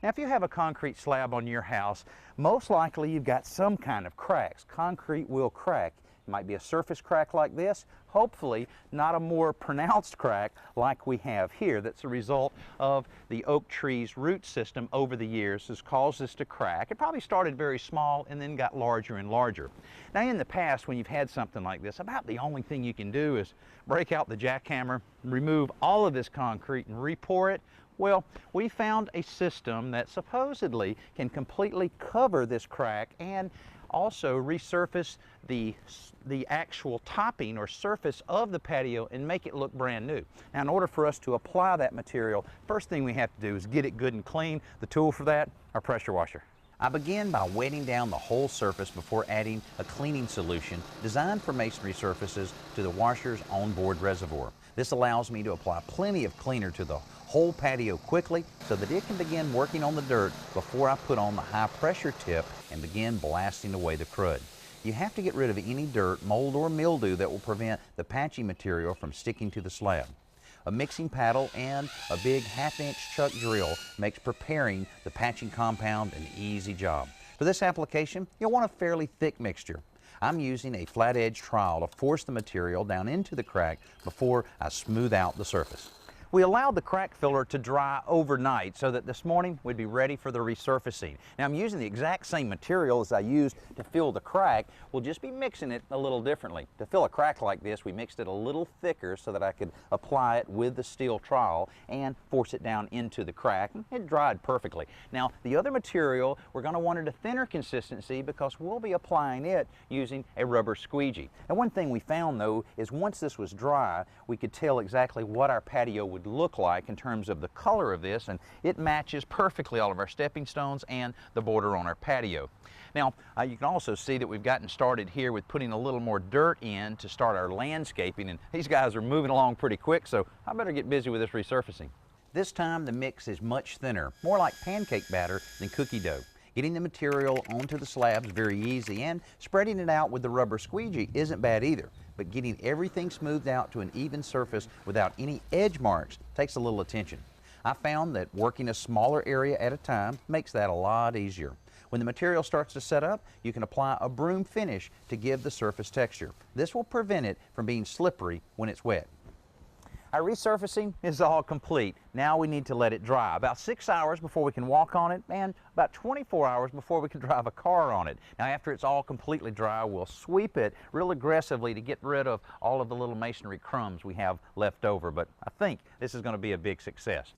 Now, if you have a concrete slab on your house, most likely you've got some kind of cracks. Concrete will crack. It might be a surface crack like this, hopefully not a more pronounced crack like we have here. That's a result of the oak tree's root system over the years has caused this to crack. It probably started very small and then got larger and larger. Now, in the past, when you've had something like this, about the only thing you can do is break out the jackhammer, remove all of this concrete and re-pour it. Well, we found a system that supposedly can completely cover this crack and also resurface the actual topping or surface of the patio and make it look brand new. Now, in order for us to apply that material, first thing we have to do is get it good and clean. The tool for that, our pressure washer. I begin by wetting down the whole surface before adding a cleaning solution designed for masonry surfaces to the washer's onboard reservoir. This allows me to apply plenty of cleaner to the whole patio quickly so that it can begin working on the dirt before I put on the high pressure tip and begin blasting away the crud. You have to get rid of any dirt, mold, or mildew that will prevent the patching material from sticking to the slab. A mixing paddle and a big 1/2-inch chuck drill makes preparing the patching compound an easy job. For this application, you'll want a fairly thick mixture. I'm using a flat edge trowel to force the material down into the crack before I smooth out the surface. We allowed the crack filler to dry overnight so that this morning we'd be ready for the resurfacing. Now, I'm using the exact same material as I used to fill the crack. We'll just be mixing it a little differently. To fill a crack like this, we mixed it a little thicker so that I could apply it with the steel trowel and force it down into the crack. It dried perfectly. Now, the other material, we're going to want it a thinner consistency because we'll be applying it using a rubber squeegee. And one thing we found, though, is once this was dry, we could tell exactly what our patio would look like in terms of the color of this, and it matches perfectly all of our stepping stones and the border on our patio. Now, you can also see that we've gotten started here with putting a little more dirt in to start our landscaping, and these guys are moving along pretty quick, so I better get busy with this resurfacing. This time the mix is much thinner, more like pancake batter than cookie dough. Getting the material onto the slabs is very easy, and spreading it out with the rubber squeegee isn't bad either. But getting everything smoothed out to an even surface without any edge marks takes a little attention. I found that working a smaller area at a time makes that a lot easier. When the material starts to set up, you can apply a broom finish to give the surface texture. This will prevent it from being slippery when it's wet. Our resurfacing is all complete. Now we need to let it dry. About 6 hours before we can walk on it, and about 24 hours before we can drive a car on it. Now, after it's all completely dry, we'll sweep it real aggressively to get rid of all of the little masonry crumbs we have left over. But I think this is going to be a big success.